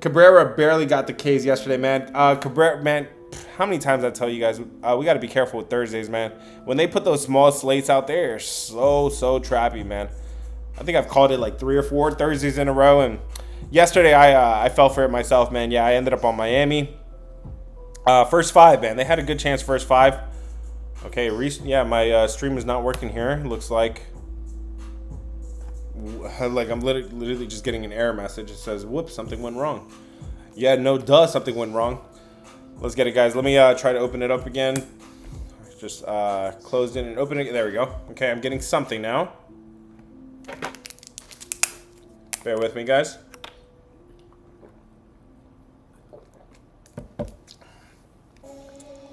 Cabrera barely got the Ks yesterday, man. Cabrera, man, how many times I tell you guys, we got to be careful with Thursdays, man. When they put those small slates out there, so trappy, man. I think I've called it like 3 or 4 Thursdays in a row, and yesterday I fell for it myself, man. Yeah, I ended up on Miami. First 5, man. They had a good chance first 5. Okay, yeah, my stream is not working here. Looks like I'm literally just getting an error message. It says, whoops, something went wrong. Yeah, no duh, something went wrong. Let's get it, guys. Let me try to open it up again. Just closed it and open it. There we go. Okay, I'm getting something now. Bear with me, guys.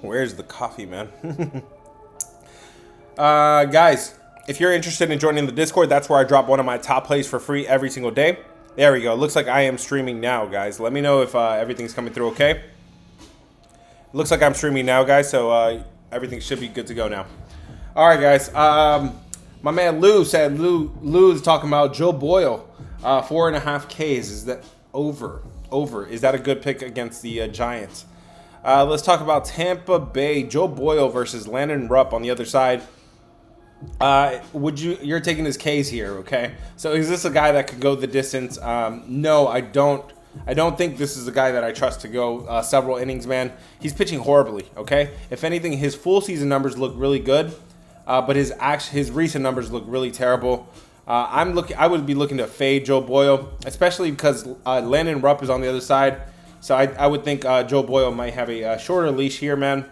Where's the coffee, man? Guys, if you're interested in joining the Discord, that's where I drop one of my top plays for free every single day. There we go. Looks like I am streaming now, guys. Let me know if everything's coming through okay. Looks like I'm streaming now, guys, so everything should be good to go now. All right, guys. My man Lou said Lou is talking about Joe Boyle, 4.5 Ks. Is that over? Is that a good pick against the Giants? Let's talk about Tampa Bay. Joe Boyle versus Landon Rupp on the other side. You're taking his Ks here, okay? So is this a guy that could go the distance? No, I don't. I don't think this is a guy that I trust to go several innings, man. He's pitching horribly, okay? If anything, his full season numbers look really good, but his recent numbers look really terrible. I would be looking to fade Joe Boyle, especially because Landon Rupp is on the other side. So I would think Joe Boyle might have a shorter leash here, man.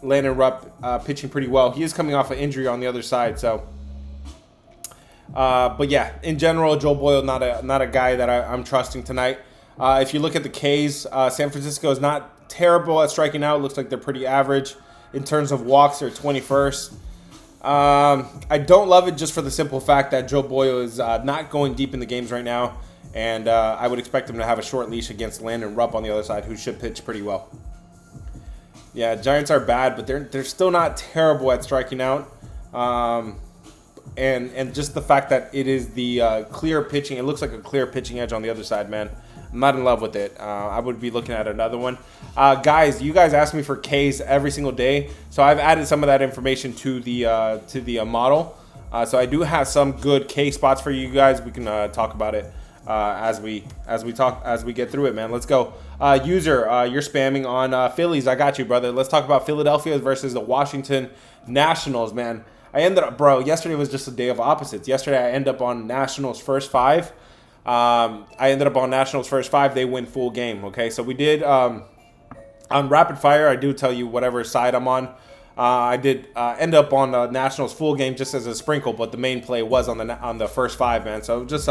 Landon Rupp pitching pretty well. He is coming off an injury on the other side, so. But yeah, in general, Joe Boyle not a guy that I'm trusting tonight. If you look at the Ks, San Francisco is not terrible at striking out. Looks like they're pretty average in terms of walks. They're 21st. I don't love it just for the simple fact that Joe Boyle is not going deep in the games right now. And I would expect him to have a short leash against Landon Rupp on the other side, who should pitch pretty well. Yeah, Giants are bad, but they're still not terrible at striking out. And just the fact that it is the clear pitching, it looks like a clear pitching edge on the other side, man. I'm not in love with it. I would be looking at another one. Guys, you guys ask me for Ks every single day, so I've added some of that information to the model. So I do have some good K spots for you guys. We can talk about it as we get through it, man. Let's go. User, you're spamming on Phillies. I got you, brother. Let's talk about Philadelphia versus the Washington Nationals, man. I ended up, yesterday was just a day of opposites. Yesterday, I ended up on Nationals first 5. They win full game, okay? So we did, on Rapid Fire, I do tell you whatever side I'm on. I did end up on Nationals full game just as a sprinkle, but the main play was on the first 5, man. So just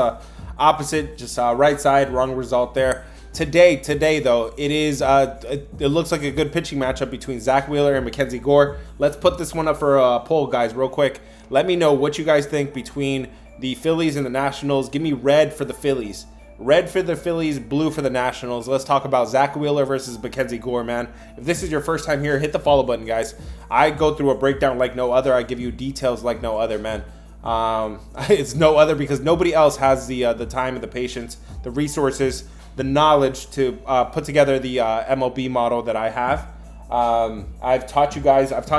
opposite, just right side, wrong result there. Today though, it looks like a good pitching matchup between Zach Wheeler and Mackenzie Gore. Let's put this one up for a poll, guys, real quick. Let me know what you guys think between the Phillies and the Nationals. Give me red for the Phillies. Red for the Phillies, blue for the Nationals. Let's talk about Zach Wheeler versus Mackenzie Gore, man. If this is your first time here, hit the follow button, guys. I go through a breakdown like no other. I give you details like no other, man. It's no other because nobody else has the time and the patience, the resources, the knowledge to put together the MLB model that I have. I've taught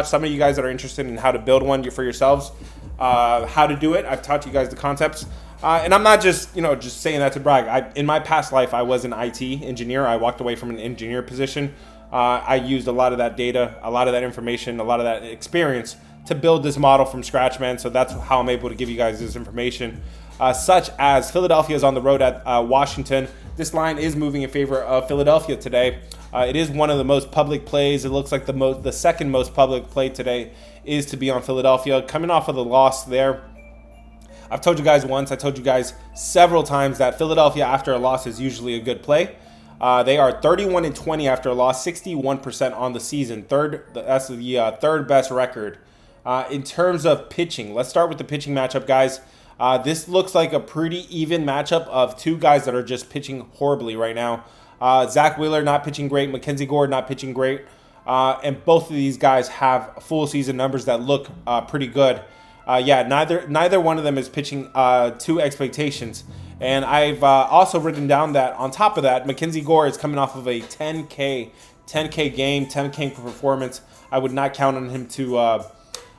some of you guys that are interested in how to build one for yourselves, how to do it. I've taught you guys the concepts. And I'm not just saying that to brag. In my past life, I was an IT engineer. I walked away from an engineer position. I used a lot of that data, a lot of that information, a lot of that experience to build this model from scratch, man. So that's how I'm able to give you guys this information. Such as Philadelphia is on the road at Washington. This line is moving in favor of Philadelphia today. It is one of the most public plays. It looks like the second most public play today is to be on Philadelphia. Coming off of the loss there, I've told you guys once, I told you guys several times that Philadelphia after a loss is usually a good play. They are 31-20 after a loss, 61% on the season. That's the third best record. In terms of pitching, let's start with the pitching matchup, guys. This looks like a pretty even matchup of two guys that are just pitching horribly right now. Zach Wheeler not pitching great, Mackenzie Gore not pitching great, and both of these guys have full season numbers that look pretty good. Neither one of them is pitching to expectations. And I've also written down that on top of that, Mackenzie Gore is coming off of a 10K game, 10K performance. I would not count on him to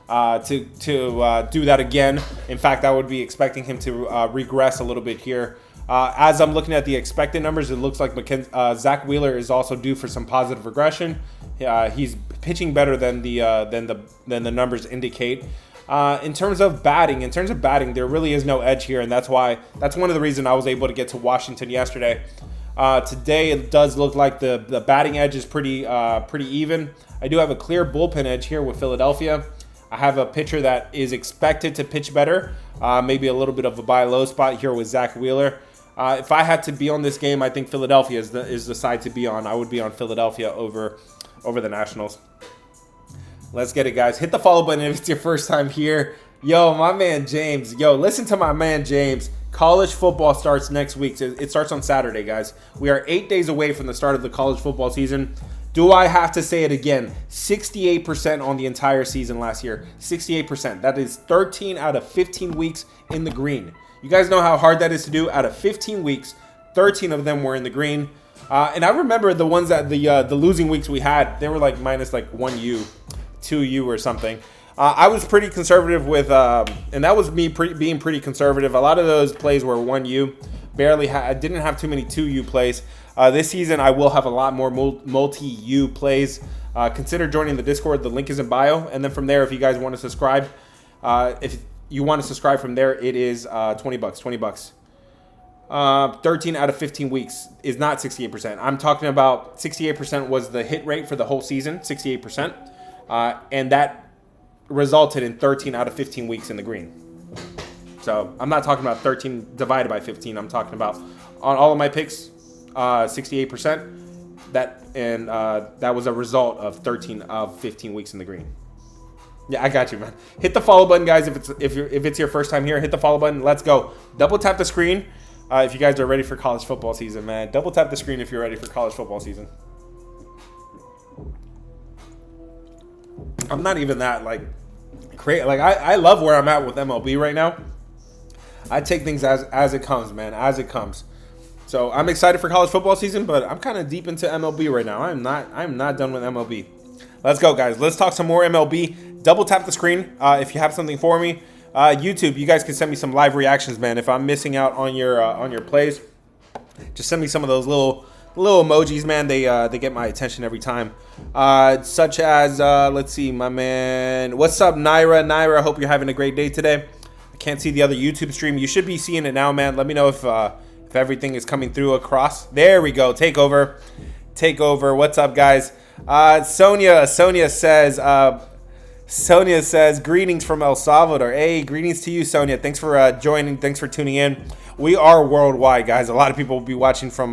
do that again. In fact, I would be expecting him to regress a little bit here. As I'm looking at the expected numbers, it looks like Zach Wheeler is also due for some positive regression. He's pitching better than the numbers indicate. In terms of batting, there really is no edge here, and that's one of the reasons I was able to get to Washington yesterday. Today it does look like the batting edge is pretty even. I do have a clear bullpen edge here with Philadelphia. I have a pitcher that is expected to pitch better, maybe a little bit of a buy low spot here with Zach Wheeler. If I had to be on this game, I think Philadelphia is the side to be on. I would be on Philadelphia over the Nationals. Let's get it, guys. Hit the follow button if it's your first time here. Yo, my man James. Yo, listen to my man James. College football starts next week. It starts on Saturday, guys. We are 8 days away from the start of the college football season. Do I have to say it again? 68% on the entire season last year. 68%. That is 13 out of 15 weeks in the green. You guys know how hard that is to do. Out of 15 weeks, 13 of them were in the green. And I remember the ones that the losing weeks we had, they were like minus like 1U, 2U or something. I was pretty conservative with, and that was me being pretty conservative. A lot of those plays were 1U. I didn't have too many 2U plays. This season, I will have a lot more multi-U plays. Consider joining the Discord. The link is in bio. And then from there, if you guys want to subscribe, if you want to subscribe from there, it is $20. 13 out of 15 weeks is not 68%. I'm talking about 68% was the hit rate for the whole season, 68%. And that resulted in 13 out of 15 weeks in the green. So I'm not talking about 13 divided by 15. I'm talking about on all of my picks, 68%. That was a result of 13 of 15 weeks in the green. Yeah, I got you, man. Hit the follow button, guys. If it's your first time here, hit the follow button. Let's go. Double tap the screen if you guys are ready for college football season, man. Double tap the screen if you're ready for college football season. I'm not even that I love where I'm at with MLB right now. I take things as it comes, man, as it comes. So I'm excited for college football season, but I'm kind of deep into MLB right now. I'm not done with MLB. Let's go, guys. Let's talk some more MLB. Double tap the screen if you have something for me. YouTube, you guys can send me some live reactions, man. If I'm missing out on your plays, just send me some of those little emojis, man. They get my attention every time. Such as let's see, my man. What's up, Naira? Naira, I hope you're having a great day today. I can't see the other YouTube stream. You should be seeing it now, man. Let me know if everything is coming through across. There we go. Take over. What's up, guys? Sonia says greetings from El Salvador. Hey, greetings to you, Sonia. Thanks for joining. Thanks for tuning in. We are worldwide, guys. A lot of people will be watching from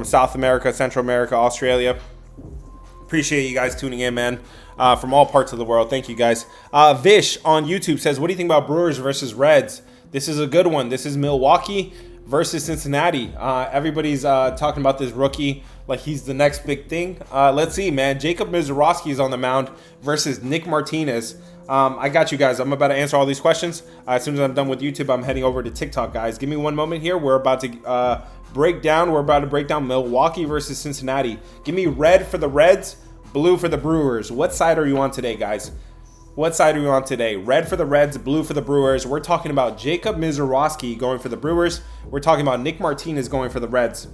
South America, Central America, Australia. Appreciate you guys tuning in, man. From all parts of the world. Thank you, guys. Vish on YouTube says, what do you think about Brewers versus Reds? This is a good one. This is Milwaukee versus Cincinnati. Everybody's talking about this rookie like he's the next big thing. Let's see, man. Jacob Mizorowski is on the mound versus Nick Martinez. I got you guys. I'm about to answer all these questions. As soon as I'm done with YouTube, I'm heading over to TikTok, guys. Give me one moment here. We're about to break down Milwaukee versus Cincinnati. Give me red for the Reds, blue for the Brewers. What side are you on today, guys? What side are you on today? Red for the Reds, blue for the Brewers. We're talking about Jacob Mizorowski going for the Brewers. We're talking about Nick Martinez going for the Reds.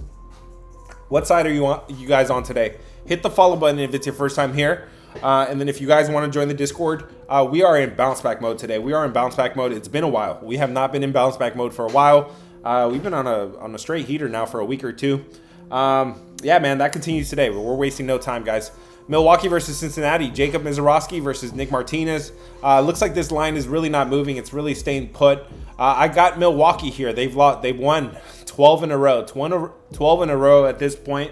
What side are you guys on today? Hit the follow button if it's your first time here. And then if you guys want to join the Discord, we are in bounce back mode today. We are in bounce back mode. It's been a while. We have not been in bounce back mode for a while. We've been on a straight heater now for a week or two. Yeah, man, that continues today. We're wasting no time, guys. Milwaukee versus Cincinnati. Jacob Mizorowski versus Nick Martinez. Looks like this line is really not moving. It's really staying put. I got Milwaukee here. They've won 12 in a row. 12 in a row at this point.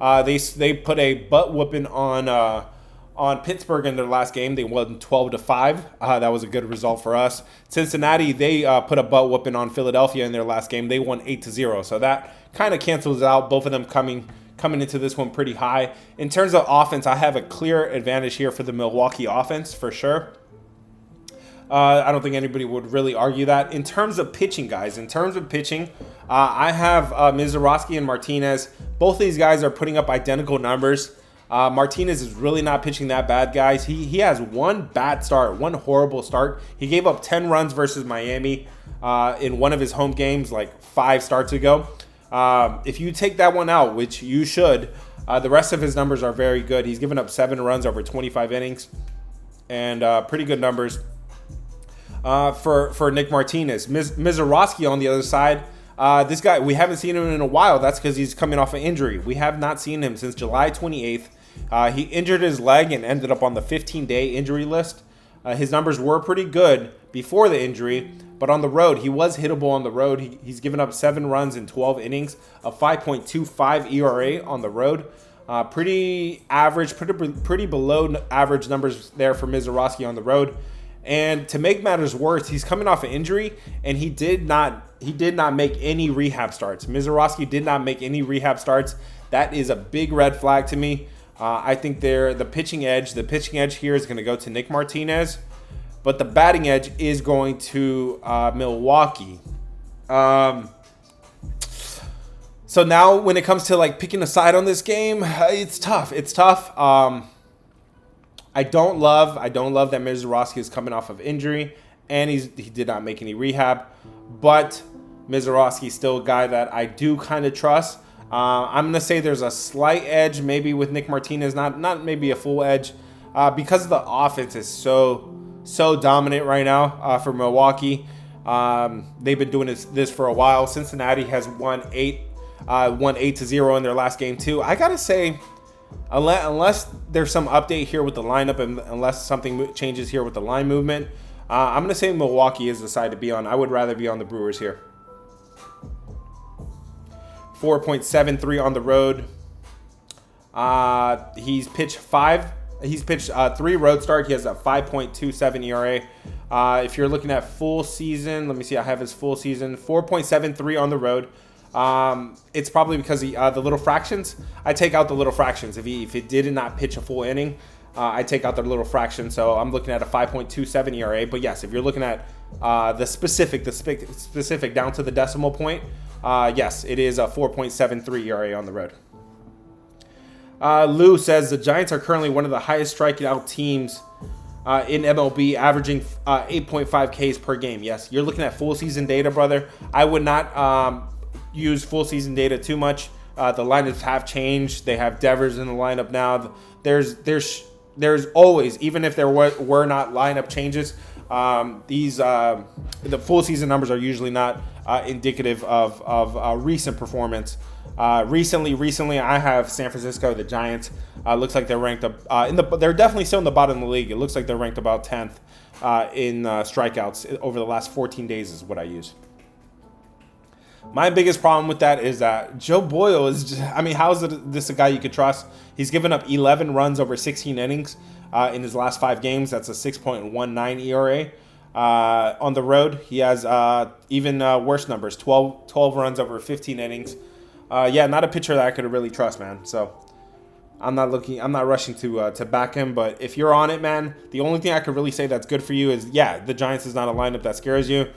They put a butt whooping on Pittsburgh in their last game. They won 12-5. That was a good result for us. Cincinnati, they put a butt whooping on Philadelphia in their last game. They won 8-0. So that kind of cancels out. Both of them coming into this one pretty high. In terms of offense, I have a clear advantage here for the Milwaukee offense for sure. I don't think anybody would really argue that. In terms of pitching, guys, I have Mizorowski and Martinez. Both of these guys are putting up identical numbers. Martinez is really not pitching that bad, guys. He has one bad start, one horrible start. He gave up 10 runs versus Miami in one of his home games like 5 starts ago. If you take that one out, which you should, the rest of his numbers are very good. He's given up 7 runs over 25 innings and pretty good numbers. For Nick Martinez. Mizorowski on the other side, this guy, we haven't seen him in a while. That's because he's coming off an injury. We have not seen him since July 28th. He injured his leg and ended up on the 15-day injury list. His numbers were pretty good before the injury, but on the road, he was hittable on the road. He's given up 7 runs in 12 innings, a 5.25 ERA on the road. Pretty average, pretty below average numbers there for Mizorowski on the road. And to make matters worse, he's coming off an injury, and he did not make any rehab starts. Mizorowski did not make any rehab starts. That is a big red flag to me. I think the pitching edge here is going to go to Nick Martinez, but the batting edge is going to Milwaukee. So now when it comes to like picking a side on this game, it's tough. I don't love that Mizorowski is coming off of injury, and he did not make any rehab. But Mizorowski is still a guy that I do kind of trust. I'm gonna say there's a slight edge maybe with Nick Martinez, not maybe a full edge, because the offense is so dominant right now for Milwaukee. They've been doing this for a while. Cincinnati has won 8-0 in their last game too. I gotta say, unless there's some update here with the lineup and unless something changes here with the line movement, I'm going to say Milwaukee is the side to be on. I would rather be on the Brewers here. 4.73 on the road. He's pitched 3 road start. He has a 5.27 ERA. If you're looking at full season, let me see. I have his full season. 4.73 on the road. It's probably because the little fractions. I take out the little fractions. If he did not pitch a full inning, I take out the little fraction. So I'm looking at a 5.27 ERA. But yes, if you're looking at the specific down to the decimal point, yes, it is a 4.73 ERA on the road. Lou says the Giants are currently one of the highest strikeout teams in MLB, averaging 8.5 Ks per game. Yes, you're looking at full season data, brother. I would not use full season data too much. The lineups have changed. They have Devers in the lineup now. There's always, even if there were not lineup changes, the full season numbers are usually not indicative of recent performance. Recently, I have San Francisco, the Giants. Looks like they're ranked up they're definitely still in the bottom of the league. It looks like they're ranked about 10th in strikeouts over the last 14 days is what I use. My biggest problem with that is that Joe Boyle is just, how is this a guy you could trust? He's given up 11 runs over 16 innings in his last 5 games. That's a 6.19 ERA. On the road, he has even worse numbers, 12 runs over 15 innings. Not a pitcher that I could really trust, man. So I'm not rushing to back him, but if you're on it, man, the only thing I could really say that's good for you is, the Giants is not a lineup that scares you.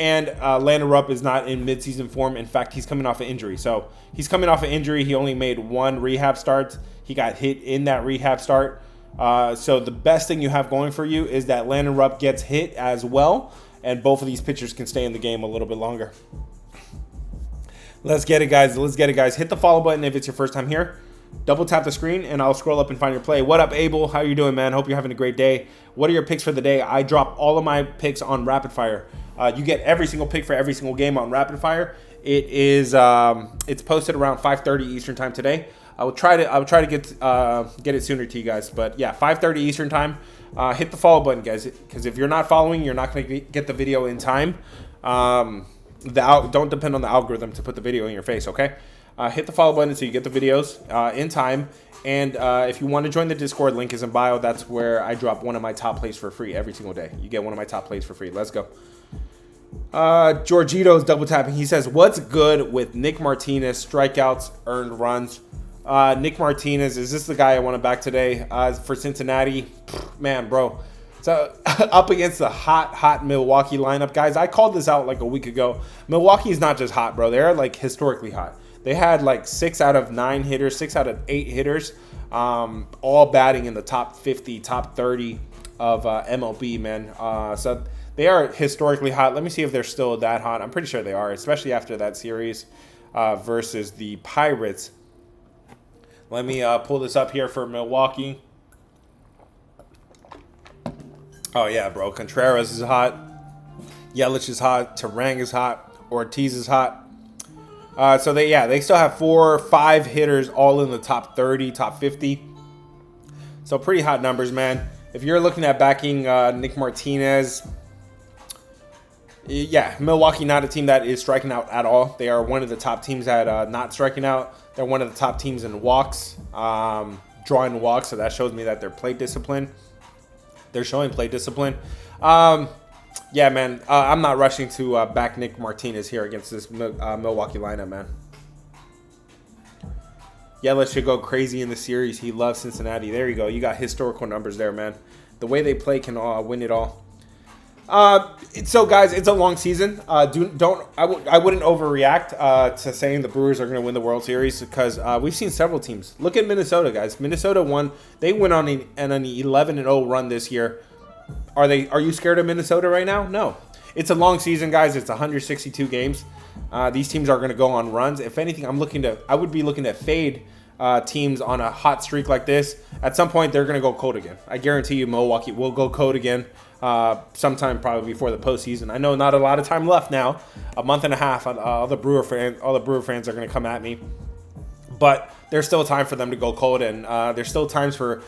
And Landon Rupp is not in midseason form. In fact, he's coming off an injury. So he's coming off an injury. He only made 1 rehab start. He got hit in that rehab start. So the best thing you have going for you is that Landon Rupp gets hit as well. And both of these pitchers can stay in the game a little bit longer. Let's get it, guys. Hit the follow button if it's your first time here. Double tap the screen, and I'll scroll up and find your play. What up, Abel? How you doing, man? Hope you're having a great day. What are your picks for the day? I drop all of my picks on Rapid Fire. You get every single pick for every single game on Rapid Fire. It's posted around 5:30 Eastern time today. I will try to get it sooner to you guys, but yeah, 5:30 Eastern time. Hit the follow button, guys, because if you're not following, you're not going to get the video in time. Don't depend on the algorithm to put the video in your face, okay? Hit the follow button so you get the videos in time. And if you want to join the Discord, link is in bio. That's where I drop one of my top plays for free every single day. You get one of my top plays for free. Let's go. Giorgito's double tapping. He says, what's good with Nick Martinez, strikeouts, earned runs? Nick Martinez, is this the guy I want to back today for Cincinnati? Man, bro. So up against the hot Milwaukee lineup, guys. I called this out like a week ago. Milwaukee's not just hot, bro. They're like historically hot. They had like 6 out of 9 hitters, 6 out of 8 hitters, all batting in the top 50, top 30 of MLB, man. So they are historically hot. Let me see if they're still that hot. I'm pretty sure they are, especially after that series versus the Pirates. Let me pull this up here for Milwaukee. Oh, yeah, bro. Contreras is hot. Yelich is hot. Terang is hot. Ortiz is hot. So they still have 4 or 5 hitters all in the top 30, top 50. So pretty hot numbers, man. If you're looking at backing Nick Martinez, yeah, Milwaukee not a team that is striking out at all. They are one of the top teams at not striking out. They're one of the top teams in walks, drawing walks. So that shows me that they're plate discipline. They're showing plate discipline. Yeah, man, I'm not rushing to back Nick Martinez here against this Milwaukee lineup, man. Yelich should go crazy in the series. He loves Cincinnati. There you go. You got historical numbers there, man. The way they play can win it all. So, guys, it's a long season. I wouldn't overreact to saying the Brewers are going to win the World Series because we've seen several teams. Look at Minnesota, guys. Minnesota won. They went on an 11-0 run this year. Are you scared of Minnesota right now? No. It's a long season, guys. It's 162 games. These teams are going to go on runs. If anything, I would be looking to fade teams on a hot streak like this. At some point, they're going to go cold again. I guarantee you Milwaukee will go cold again sometime probably before the postseason. I know not a lot of time left now. A month and a half. All the Brewer fans are going to come at me. But there's still time for them to go cold, and there's still time for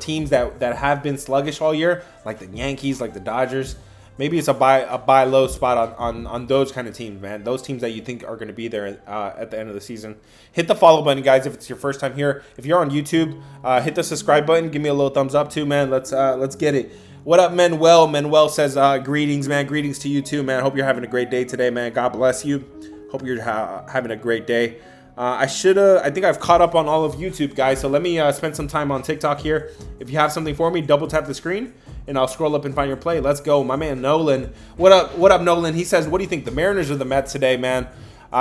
teams that have been sluggish all year, like the Yankees, like the Dodgers. Maybe it's a buy low spot on those kind of teams, man. Those teams that you think are going to be there at the end of the season. Hit the follow button, guys, if it's your first time here. If you're on YouTube, hit the subscribe button. Give me a little thumbs up too, man. Let's get it. What up, Manuel? Manuel says greetings, man. Greetings to you too, man. Hope you're having a great day today, man. God bless you. Hope you're having a great day. I think I've caught up on all of YouTube, guys. So let me spend some time on TikTok here. If you have something for me, double tap the screen and I'll scroll up and find your play. Let's go. My man Nolan. What up, Nolan? He says, what do you think? The Mariners or the Mets today, man?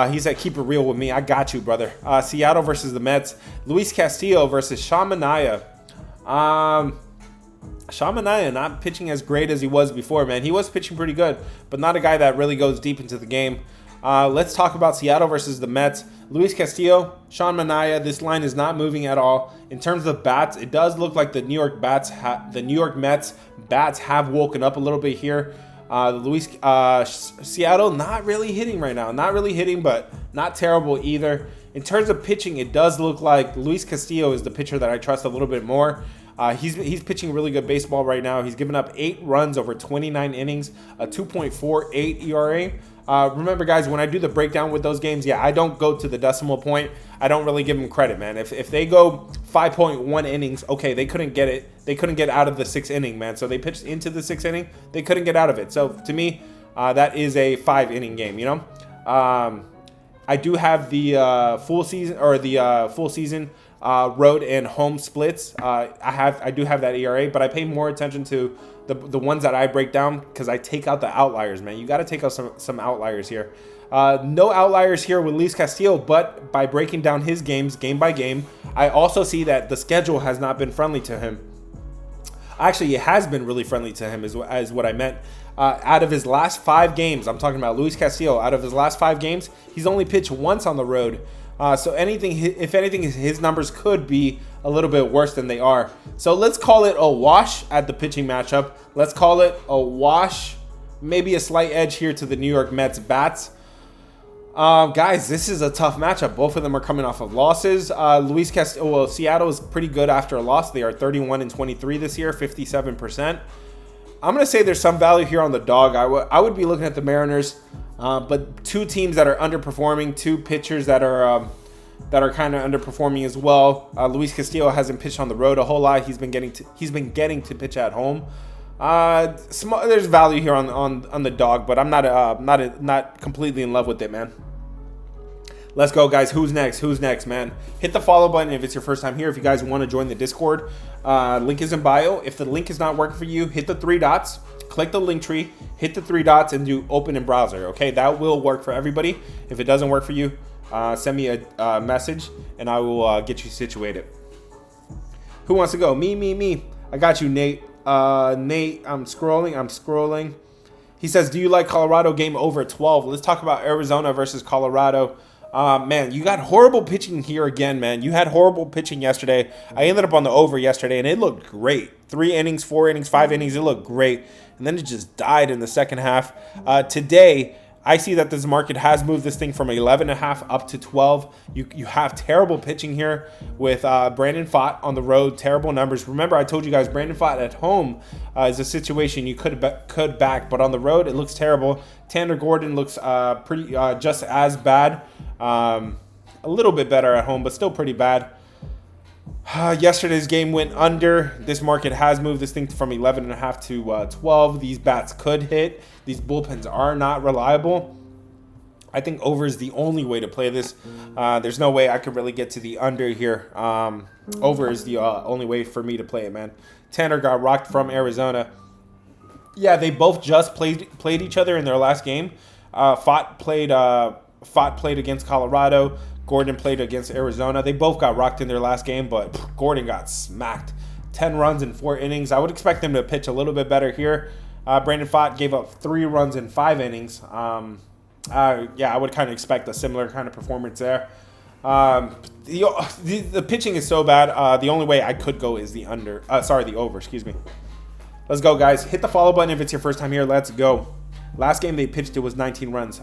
He said, keep it real with me. I got you, brother. Seattle versus the Mets. Luis Castillo versus Sean Manaea. Sean Manaea not pitching as great as he was before, man. He was pitching pretty good, but not a guy that really goes deep into the game. Let's talk about Seattle versus the Mets. Luis Castillo, Sean Manaea. This line is not moving at all. In terms of bats, it does look like the New York Mets bats have woken up a little bit here. Seattle not really hitting right now. Not really hitting, but not terrible either. In terms of pitching, it does look like Luis Castillo is the pitcher that I trust a little bit more. He's pitching really good baseball right now. He's given up 8 runs over 29 innings, a 2.48 ERA. Remember, guys, when I do the breakdown with those games, yeah, I don't go to the decimal point. I don't really give them credit, man. If they go 5.1 innings, okay, they couldn't get it. They couldn't get out of the 6th inning, man. So they pitched into the 6th inning. They couldn't get out of it. So to me, that is a 5-inning game, you know? I do have the full season road and home splits. I do have that ERA, but I pay more attention to the ones that I break down because I take out the outliers, man. You got to take out some outliers here. No outliers here with Luis Castillo, but by breaking down his games game by game, I also see that the schedule has not been friendly to him. Actually, it has been really friendly to him is what I meant. Out of his last 5 games, I'm talking about Luis Castillo, out of his last 5 games, he's only pitched once on the road. So if anything, his numbers could be a little bit worse than they are. So let's call it a wash at the pitching matchup. Let's call it a wash, maybe a slight edge here to the New York Mets bats. Guys, this is a tough matchup. Both of them are coming off of losses. Luis Castillo, Seattle is pretty good after a loss. They are 31-23 this year, 57%. I'm going to say there's some value here on the dog. I would be looking at the Mariners, but 2 teams that are underperforming, 2 pitchers that are kind of underperforming as well. Luis Castillo hasn't pitched on the road a whole lot. He's been getting to pitch at home. There's value here on the dog, but I'm not completely in love with it, man. Let's go, guys. Who's next? Who's next, man? Hit the follow button if it's your first time here. If you guys want to join the Discord, link is in bio. If the link is not working for you, hit the 3 dots, click the link tree, hit the 3 dots, and do open in browser. Okay, that will work for everybody. If it doesn't work for you, send me a message, and I will get you situated. Who wants to go? Me. I got you, Nate. Nate, I'm scrolling. He says, do you like Colorado game over 12? Let's talk about Arizona versus Colorado. Man, you got horrible pitching here again, man. You had horrible pitching yesterday. I ended up on the over yesterday, and it looked great. 3 innings, 4 innings, 5 innings. It looked great. And then it just died in the second half. Today, I see that this market has moved this thing from 11.5 up to 12. You have terrible pitching here with Brandon Pfaadt on the road. Terrible numbers. Remember, I told you guys Brandon Pfaadt at home is a situation you could back, but on the road it looks terrible. Tanner Gordon looks pretty just as bad. A little bit better at home, but still pretty bad. Yesterday's game went under. This market has moved this thing from 11.5 to 12. These bats could hit. These bullpens are not reliable. I think over is the only way to play this. There's no way I could really get to the under here. Over is the only way for me to play it, man. Tanner got rocked from Arizona. Yeah, they both just played each other in their last game. Pfaadt played against Colorado. Gordon played against Arizona. They both got rocked in their last game, but Gordon got smacked. 10 runs in 4 innings. I would expect them to pitch a little bit better here. Brandon Pfaadt gave up 3 runs in 5 innings. Yeah, I would kind of expect a similar kind of performance there. The pitching is so bad. The only way I could go is the over, excuse me. Let's go, guys. Hit the follow button if it's your first time here. Let's go. Last game they pitched, it was 19 runs.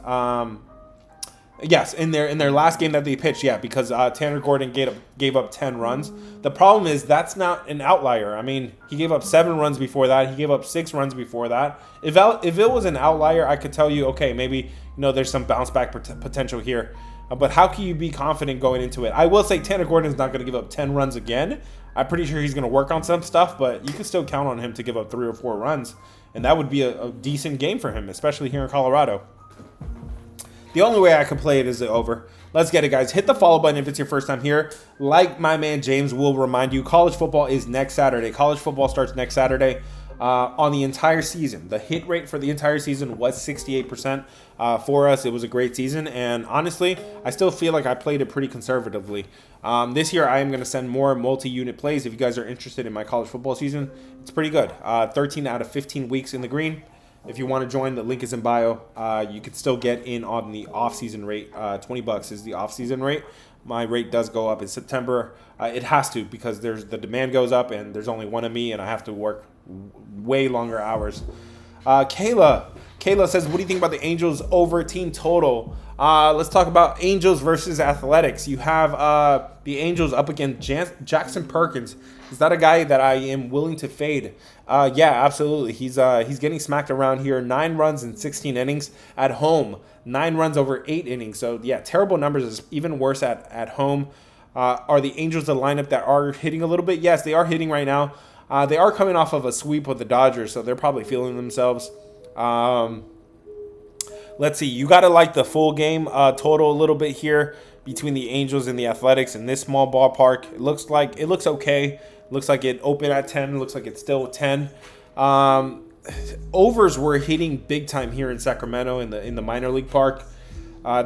Yes, in their last game that they pitched, yeah, because Tanner Gordon gave up 10 runs. The problem is that's not an outlier. I mean, he gave up 7 runs before that. He gave up 6 runs before that. If it was an outlier, I could tell you, okay, maybe there's some bounce back potential here. But how can you be confident going into it? I will say Tanner Gordon is not going to give up 10 runs again. I'm pretty sure he's going to work on some stuff, but you can still count on him to give up 3 or 4 runs, and that would be a decent game for him, especially here in Colorado. The only way I can play it is the over. Let's get it, guys. Hit the follow button if it's your first time here. Like my man James will remind you, college football is next Saturday. College football starts next Saturday on the entire season. The hit rate for the entire season was 68% for us. It was a great season, and honestly, I still feel like I played it pretty conservatively. This year, I am going to send more multi-unit plays. If you guys are interested in my college football season, it's pretty good. 13 out of 15 weeks in the green. If you want to join, the link is in bio. You can still get in on the off-season rate. $20 is the off-season rate. My rate does go up in September. It has to, because the demand goes up and there's only one of me and I have to work way longer hours. Kayla says, what do you think about the Angels over team total? Let's talk about Angels versus Athletics. You have the Angels up against Jackson Perkins. Is that a guy that I am willing to fade? Yeah, absolutely. He's getting smacked around here. 9 runs in 16 innings at home. 9 runs over 8 innings. So yeah, terrible numbers. Is even worse at home. Are the Angels the lineup that are hitting a little bit? Yes, they are hitting right now. They are coming off of a sweep with the Dodgers, so they're probably feeling themselves. Let's see. You got to like the full game total a little bit here between the Angels and the Athletics in this small ballpark. It looks okay. Looks like it opened at 10. Looks like it's still 10. Overs were hitting big time here in Sacramento in the minor league park.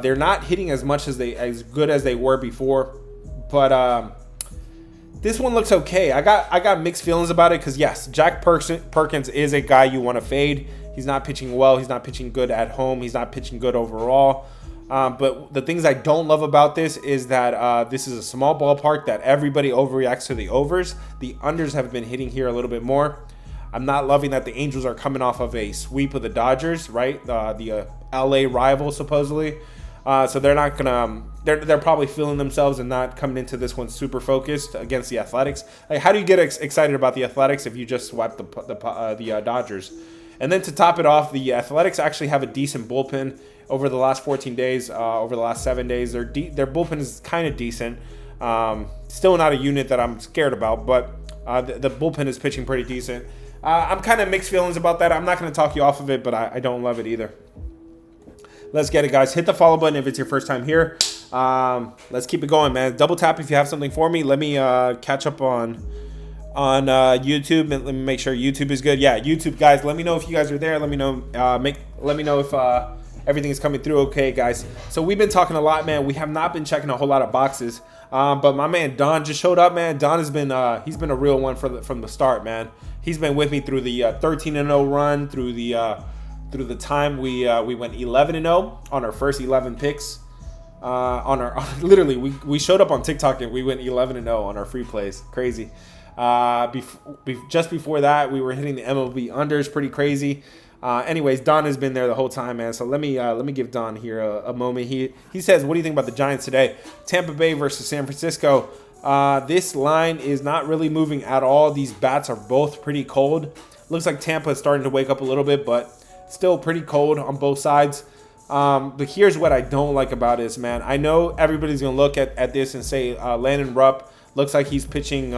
They're not hitting as good as they were before, but this one looks okay. I got mixed feelings about it because yes, Jack Perkins is a guy you want to fade. He's not pitching well. He's not pitching good at home. He's not pitching good overall. But the things I don't love about this is that this is a small ballpark that everybody overreacts to the overs. The unders have been hitting here a little bit more. I'm not loving that the Angels are coming off of a sweep of the Dodgers, right? The LA rival, supposedly. So they're not gonna. They're probably feeling themselves and not coming into this one super focused against the Athletics. Like, how do you get excited about the Athletics if you just swept the Dodgers? And then to top it off, the Athletics actually have a decent bullpen over the last 14 days. Over the last 7 days, their bullpen is kind of decent. Still not a unit that I'm scared about, but the bullpen is pitching pretty decent. I'm kind of mixed feelings about that. I'm not going to talk you off of it, but I don't love it either. Let's get it, guys. Hit the follow button if it's your first time here. Let's keep it going, man. Double tap if you have something for me. Let me catch up on YouTube, and let me make sure YouTube is good. Yeah, YouTube guys, let me know if you guys are there. Let me know. Let me know if everything is coming through okay, guys. So we've been talking a lot, man. We have not been checking a whole lot of boxes, but my man Don just showed up, man. Don has been he's been a real one from the start, man. He's been with me through the 13-0 run, through the time we went 11-0 on our first 11 picks. Literally we showed up on TikTok and we went 11-0 on our free plays. Crazy. Just before that, we were hitting the MLB unders, pretty crazy. Anyways, Don has been there the whole time, man. So let me give Don here a moment. He says, what do you think about the Giants today? Tampa Bay versus San Francisco. This line is not really moving at all. These bats are both pretty cold. Looks like Tampa is starting to wake up a little bit, but still pretty cold on both sides. But here's what I don't like about this, man. I know everybody's gonna look at this and say Landon Rupp looks like he's pitching.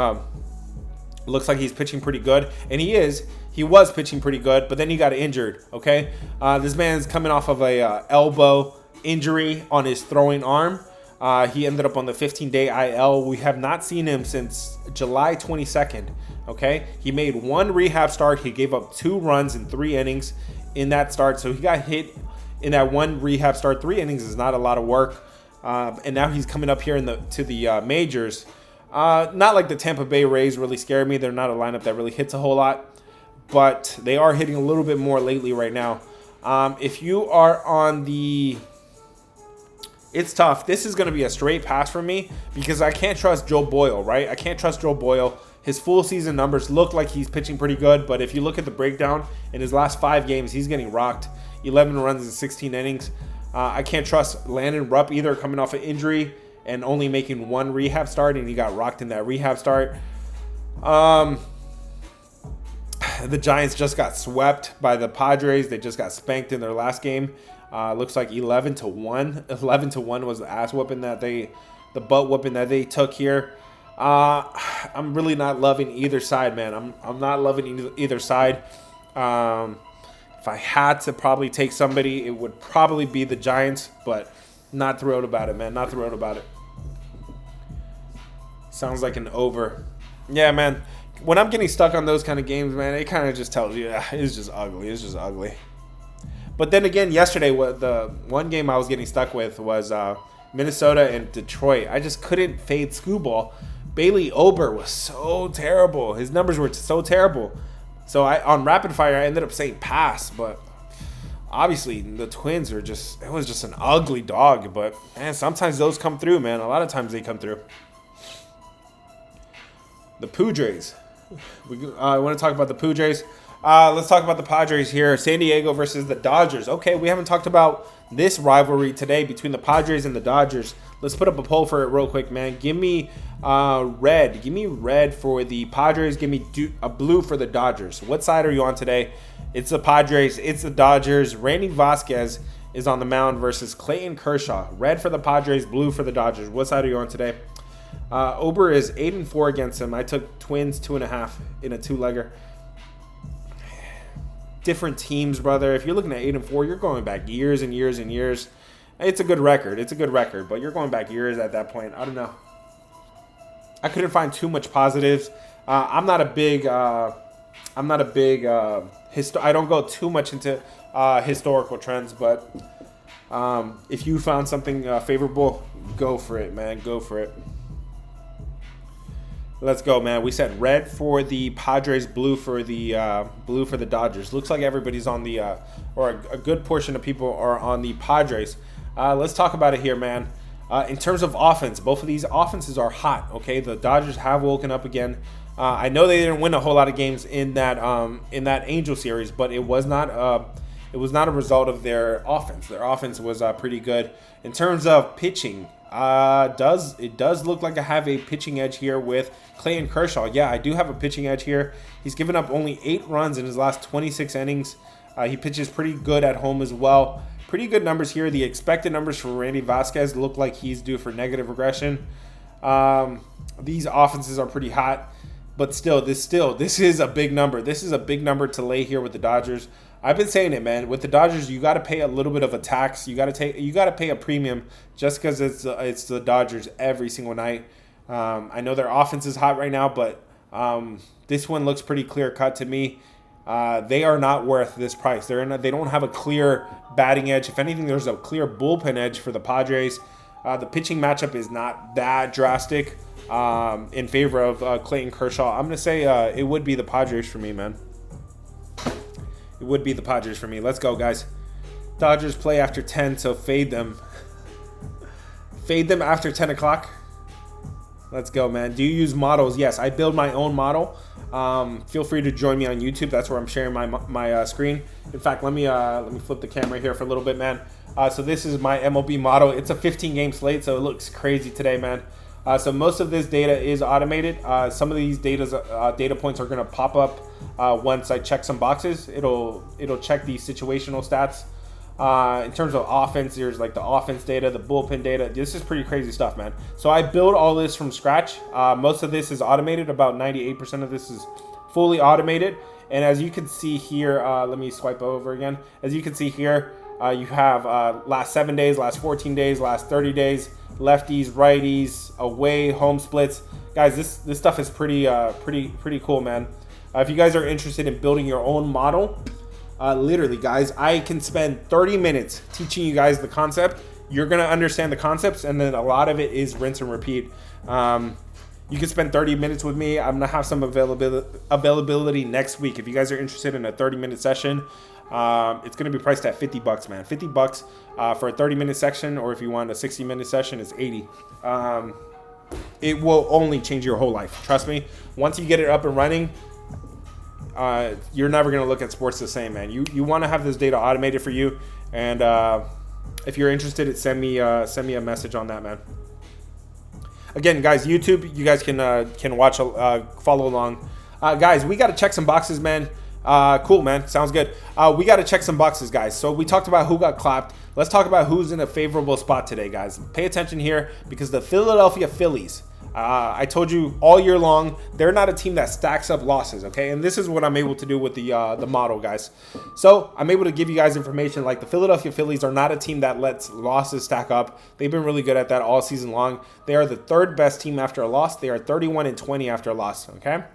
Looks like he's pitching pretty good, and he is. He was pitching pretty good, but then he got injured. Okay, this man's coming off of a elbow injury on his throwing arm. He ended up on the 15-day IL. We have not seen him since July 22nd. Okay, he made one rehab start. He gave up 2 runs in 3 innings in that start, so he got hit in that one rehab start. 3 innings is not a lot of work, and now he's coming up here to the majors. Not like the Tampa Bay Rays really scared me. They're not a lineup that really hits a whole lot, but they are hitting a little bit more lately right now. If you are on the... It's tough. This is going to be a straight pass for me because I can't trust Joe Boyle, right? I can't trust Joe Boyle. His full season numbers look like he's pitching pretty good, but if you look at the breakdown, in his last 5 games, he's getting rocked. 11 runs in 16 innings. I can't trust Landon Rupp either, coming off an injury and only making 1 rehab start, and he got rocked in that rehab start. The Giants just got swept by the Padres. They just got spanked in their last game. Looks like 11-1. 11-1 was the ass whooping the butt whooping that they took here. I'm really not loving either side, man. I'm not loving either side. If I had to probably take somebody, it would probably be the Giants, but not thrilled about it, man. Not thrilled about it. Sounds like an over. Yeah, man. When I'm getting stuck on those kind of games, man, it kind of just tells you, it's just ugly. It's just ugly. But then again, yesterday, the one game I was getting stuck with was Minnesota and Detroit. I just couldn't fade Scooball. Bailey Ober was so terrible. His numbers were so terrible. So on rapid fire, I ended up saying pass, but obviously the Twins are it was just an ugly dog. But man, sometimes those come through, man. A lot of times they come through. The Padres. I want to talk about the Padres. Let's talk about the Padres here. San Diego versus the Dodgers. Okay, we haven't talked about this rivalry today between the Padres and the Dodgers. Let's put up a poll for it real quick, man. Give me red. Give me red for the Padres. Give me a blue for the Dodgers. What side are you on today? It's the Padres. It's the Dodgers. Randy Vasquez is on the mound versus Clayton Kershaw. Red for the Padres, blue for the Dodgers. What side are you on today? Ober is 8-4 against him. I took Twins 2.5 in a 2-legger. Different teams, brother. If you're looking at 8-4, you're going back years and years and years. It's a good record. It's a good record, but you're going back years at that point. I don't know. I couldn't find too much positives. I'm not a big. I don't go too much into historical trends, but if you found something favorable, go for it, man. Go for it. Let's go, man. We said red for the Padres, blue for the Dodgers. Looks like everybody's on the or a good portion of people are on the Padres. Let's talk about it here, man. In terms of offense, both of these offenses are hot. Okay, the Dodgers have woken up again. I know they didn't win a whole lot of games in that Angel series, but it was not a result of their offense. Their offense was pretty good. In terms of pitching, it does look like I have a pitching edge here with Clayton Kershaw. Yeah, I do have a pitching edge here. He's given up only 8 runs in his last 26 innings. He pitches pretty good at home as well. Pretty good numbers here. The expected numbers for Randy Vasquez look like he's due for negative regression. These offenses are pretty hot, but this is a big number. This is a big number to lay here with the Dodgers. I've been saying it, man. With the Dodgers, you got to pay a little bit of a tax. You got to pay a premium just because it's the Dodgers every single night. I know their offense is hot right now, but this one looks pretty clear cut to me. They are not worth this price. They don't have a clear batting edge. If anything, there's a clear bullpen edge for the Padres. The pitching matchup is not that drastic in favor of Clayton Kershaw. I'm going to say it would be the Padres for me, man. It would be the Padres for me. Let's go, guys. Dodgers play after 10, so fade them. Fade them after 10 o'clock. Let's go, man. Do you use models? Yes, I build my own model. Feel free to join me on YouTube. That's where I'm sharing my screen. In fact, let me flip the camera here for a little bit, man. So this is my MLB model. It's a 15-game slate, so it looks crazy today, man. So most of this data is automated. Some of these data points are going to pop up once I check some boxes. It'll check the situational stats. In terms of offense, there's like the offense data, the bullpen data. This is pretty crazy stuff, man. So I build all this from scratch. Most of this is automated. About 98% of this is fully automated. And as you can see here, let me swipe over again. As you can see here, you have last 7 days, last 14 days, last 30 days, lefties, righties, away, home splits. Guys, this stuff is pretty cool, man. If you guys are interested in building your own model, literally, guys, I can spend 30 minutes teaching you guys the concept. You're going to understand the concepts, and then a lot of it is rinse and repeat. You can spend 30 minutes with me. I'm going to have some availability next week. If you guys are interested in a 30-minute session, it's going to be priced at $50, man. $50 for a 30-minute section, or if you want a 60-minute session, it's $80. It will only change your whole life. Trust me. Once you get it up and running, you're never going to look at sports the same, man. You want to have this data automated for you, and if you're interested, send me a message on that, man. Again, guys, YouTube, you guys can watch, follow along. Guys, we got to check some boxes, man. Cool, man. Sounds good. We got to check some boxes, guys. So we talked about who got clapped. Let's talk about who's in a favorable spot today, guys. Pay attention here, because the Philadelphia Phillies, I told you all year long, they're not a team that stacks up losses, okay? And this is what I'm able to do with the model, guys. So I'm able to give you guys information like the Philadelphia Phillies are not a team that lets losses stack up. They've been really good at that all season long. They are the third best team after a loss. They are 31-20 after a loss, okay?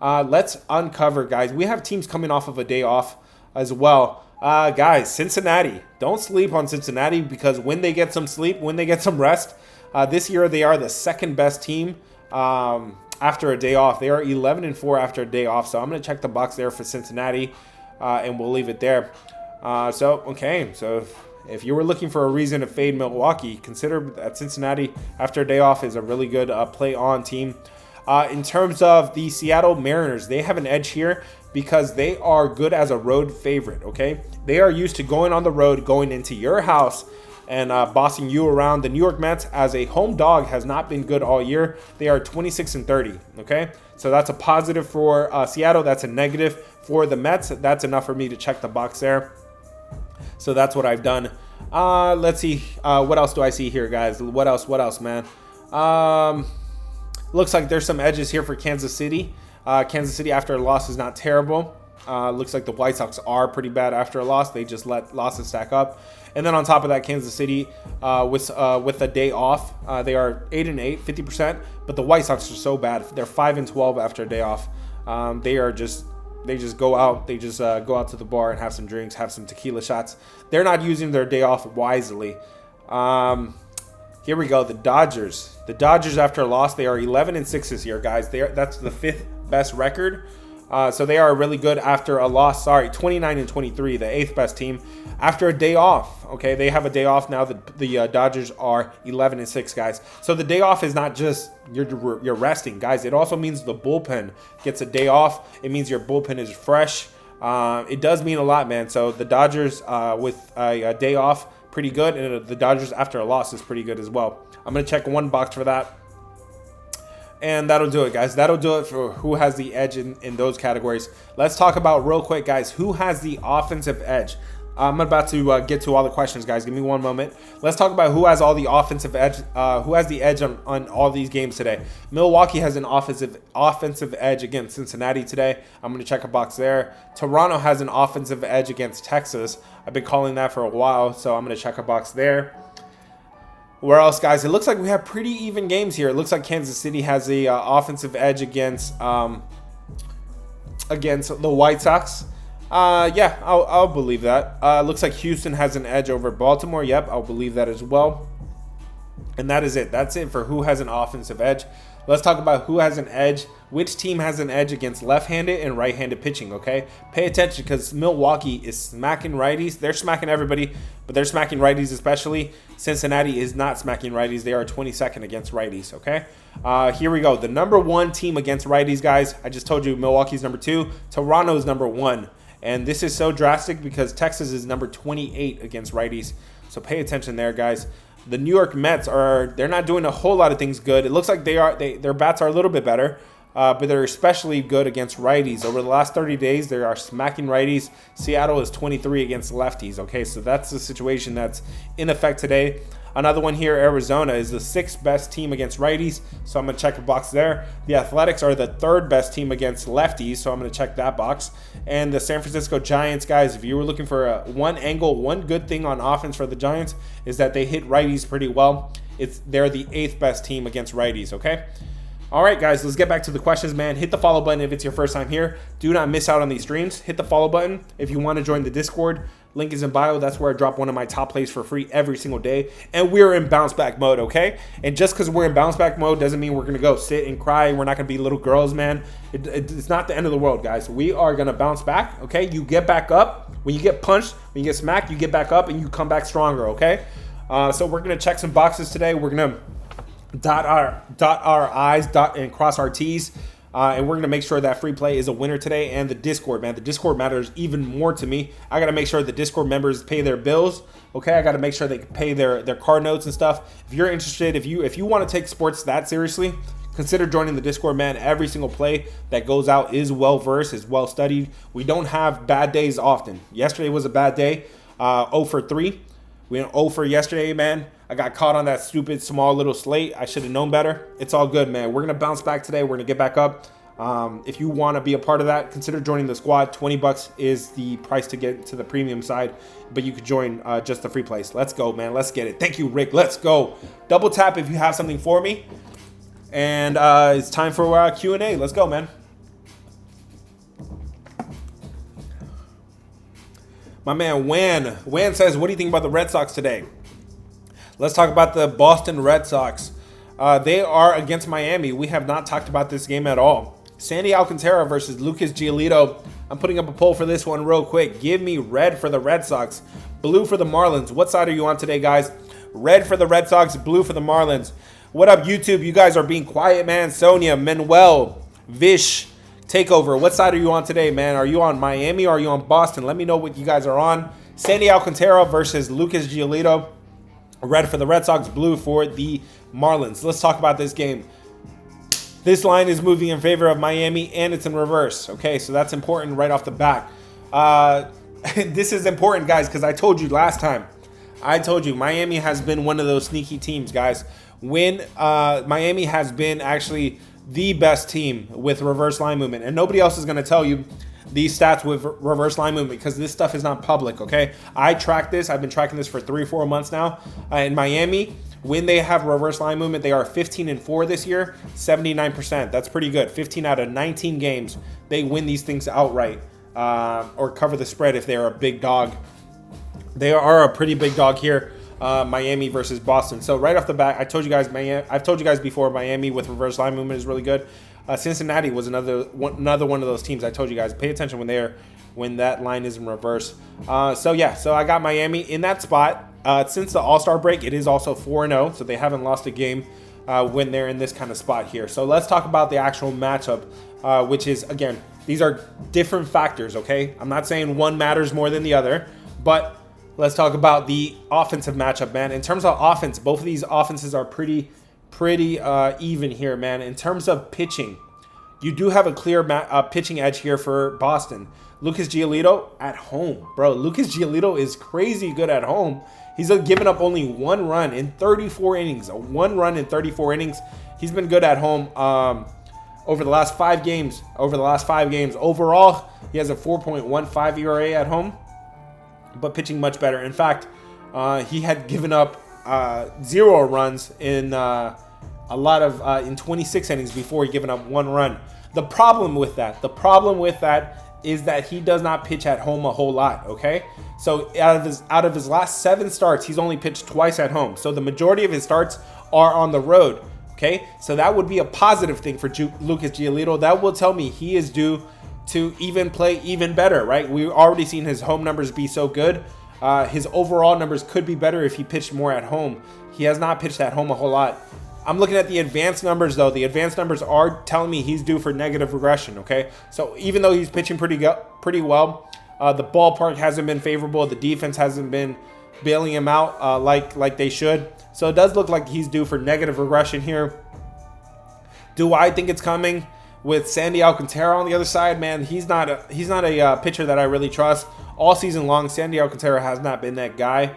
Let's uncover, guys. We have teams coming off of a day off as well. Guys, Cincinnati. Don't sleep on Cincinnati, because when they get some sleep, when they get some rest, this year they are the second best team after a day off. They are 11-4 after a day off. So I'm going to check the box there for Cincinnati, and we'll leave it there. So if you were looking for a reason to fade Milwaukee, consider that Cincinnati after a day off is a really good play on team. In terms of the Seattle Mariners, they have an edge here because they are good as a road favorite, okay? They are used to going on the road, going into your house, and bossing you around. The New York Mets, as a home dog, has not been good all year. They are 26-30, okay? So that's a positive for Seattle. That's a negative for the Mets. That's enough for me to check the box there. So that's what I've done. Let's see. What else do I see here, guys? What else, man? Looks like there's some edges here for Kansas City. Kansas City after a loss is not terrible. Looks like the White Sox are pretty bad after a loss. They just let losses stack up. And then on top of that, Kansas City with a day off, they are 8-8, 50%. But the White Sox are so bad. They're 5-12 after a day off. They just go out. They just go out to the bar and have some drinks, have some tequila shots. They're not using their day off wisely. Here we go. The Dodgers. The Dodgers after a loss, they are 11-6 this year, guys. That's the fifth best record. So they are really good after a loss. Sorry, 29-23, the eighth best team after a day off. Okay, they have a day off now. The Dodgers are 11-6, guys. So the day off is not just you're resting, guys. It also means the bullpen gets a day off. It means your bullpen is fresh. It does mean a lot, man. So the Dodgers with a day off, pretty good, and the Dodgers after a loss is pretty good as well. I'm gonna check one box for that. And that'll do it, guys. That'll do it for who has the edge in those categories. Let's talk about real quick, guys, who has the offensive edge. I'm about to get to all the questions, guys. Give me one moment. Let's talk about who has all the offensive edge. Who has the edge on all these games today? Milwaukee has an offensive edge against Cincinnati today. I'm going to check a box there. Toronto has an offensive edge against Texas. I've been calling that for a while, so I'm going to check a box there. Where else, guys? It looks like we have pretty even games here. It looks like Kansas City has the offensive edge against the White Sox. Yeah, I'll believe that. Looks like Houston has an edge over Baltimore. Yep, I'll believe that as well. And that is it. That's it for who has an offensive edge. Let's talk about who has an edge. Which team has an edge against left-handed and right-handed pitching, okay? Pay attention because Milwaukee is smacking righties. They're smacking everybody, but they're smacking righties especially. Cincinnati is not smacking righties. They are 22nd against righties, okay? Here we go. The number 1 team against righties, guys. I just told you Milwaukee's number 2. Toronto's number 1. And this is so drastic because Texas is number 28 against righties. So pay attention there, guys. The New York Mets they're not doing a whole lot of things good. It looks like their bats are a little bit better, but they're especially good against righties. Over the last 30 days, they are smacking righties. Seattle is 23 against lefties. Okay, so that's the situation that's in effect today. Another one here, Arizona is the 6th best team against righties, so I'm going to check a box there. The Athletics are the 3rd best team against lefties, so I'm going to check that box. And the San Francisco Giants, guys, if you were looking for one good thing on offense for the Giants is that they hit righties pretty well. They're the 8th best team against righties, okay? All right, guys, let's get back to the questions, man. Hit the follow button if it's your first time here. Do not miss out on these streams. Hit the follow button if you want to join the Discord. Link is in bio. That's where I drop one of my top plays for free every single day. And we're in bounce back mode, okay? And just because we're in bounce back mode doesn't mean we're going to go sit and cry. We're not going to be little girls, man. It's not the end of the world, guys. We are going to bounce back, okay? You get back up. When you get punched, when you get smacked, you get back up and you come back stronger, okay? So we're going to check some boxes today. We're going to dot our I's and cross our T's. And we're going to make sure that free play is a winner today. And the Discord, man. The Discord matters even more to me. I got to make sure the Discord members pay their bills. Okay, I got to make sure they pay their car notes and stuff. If you're interested, if you want to take sports that seriously, consider joining the Discord, man. Every single play that goes out is well-versed, is well-studied. We don't have bad days often. Yesterday was a bad day. 0 for 3. We went 0 for yesterday, man. I got caught on that stupid small little slate. I should have known better. It's all good, man. We're going to bounce back today. We're going to get back up. If you want to be a part of that, consider joining the squad. $20 is the price to get to the premium side, but you could join just the free plays. Let's go, man. Let's get it. Thank you, Rick. Let's go. Double tap if you have something for me. And it's time for Q&A. Let's go, man. My man, Wan says, what do you think about the Red Sox today? Let's talk about the Boston Red Sox. They are against Miami. We have not talked about this game at all. Sandy Alcantara versus Lucas Giolito. I'm putting up a poll for this one real quick. Give me red for the Red Sox, blue for the Marlins. What side are you on today, guys? Red for the Red Sox, blue for the Marlins. What up, YouTube? You guys are being quiet, man. Sonia, Manuel, Vish, Takeover. What side are you on today, man? Are you on Miami or are you on Boston? Let me know what you guys are on. Sandy Alcantara versus Lucas Giolito. Red for the Red Sox, blue for the Marlins. Let's talk about this game. This line is moving in favor of Miami, and it's in reverse. Okay, so that's important right off the bat. This is important, guys, because I told you last time. I told you Miami has been one of those sneaky teams, guys. When Miami has been actually the best team with reverse line movement, and nobody else is going to tell you these stats with reverse line movement because this stuff is not public, okay? I track this. I've been tracking this for 3 or 4 months now. In Miami, when they have reverse line movement, they are 15-4 this year, 79%. That's pretty good. 15 out of 19 games, they win these things outright or cover the spread if they're a big dog. They are a pretty big dog here, Miami versus Boston. So right off the bat, I've told you guys before, Miami with reverse line movement is really good. Cincinnati was another one of those teams. I told you guys, pay attention when that line is in reverse. So I got Miami in that spot. Since the All-Star break, it is also 4-0, so they haven't lost a game when they're in this kind of spot here. So let's talk about the actual matchup, which is, again, these are different factors, okay? I'm not saying one matters more than the other, but let's talk about the offensive matchup, man. In terms of offense, both of these offenses are pretty even here, man. In terms of pitching, you do have a clear pitching edge here for Boston. Lucas Giolito at home. Bro, Lucas Giolito is crazy good at home. He's given up only 1 run in 34 innings. 1 run in 34 innings. He's been good at home over the last 5 games. Overall, he has a 4.15 ERA at home, but pitching much better. In fact, he had given up 0 runs in in 26 innings before he given up 1 run. The problem with that is that he does not pitch at home a whole lot, okay? So out of his last 7 starts, he's only pitched twice at home. So the majority of his starts are on the road, okay? So that would be a positive thing for Lucas Giolito. That will tell me he is due to play even better, right? We've already seen his home numbers be so good. His overall numbers could be better if he pitched more at home. He has not pitched at home a whole lot. I'm looking at the advanced numbers, though. The advanced numbers are telling me he's due for negative regression, okay? So even though he's pitching pretty well, the ballpark hasn't been favorable. The defense hasn't been bailing him out like they should. So it does look like he's due for negative regression here. Do I think it's coming with Sandy Alcantara on the other side? Man, he's not a pitcher that I really trust. All season long, Sandy Alcantara has not been that guy.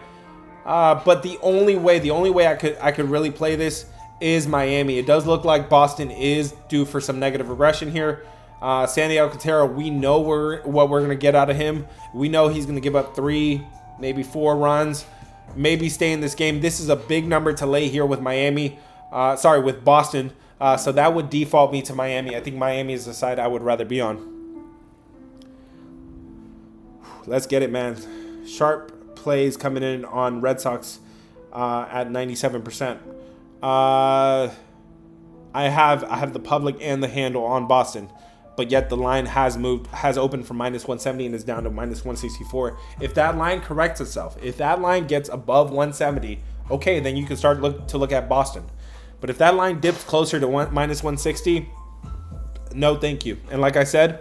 But the only way I could really play this is Miami. It does look like Boston is due for some negative regression here. Sandy Alcantara, we know what we're going to get out of him. We know he's going to give up 3, maybe 4 runs, maybe stay in this game. This is a big number to lay here with with Boston. So that would default me to Miami. I think Miami is the side I would rather be on. Let's get it, man. Sharp plays coming in on Red Sox at 97%. I have the public and the handle on Boston, but yet the line has opened from -170 and is down to -164. If that line corrects itself, if that line gets above 170, okay, then you can start to look at Boston. But if that line dips closer to -160, no, thank you. And like I said,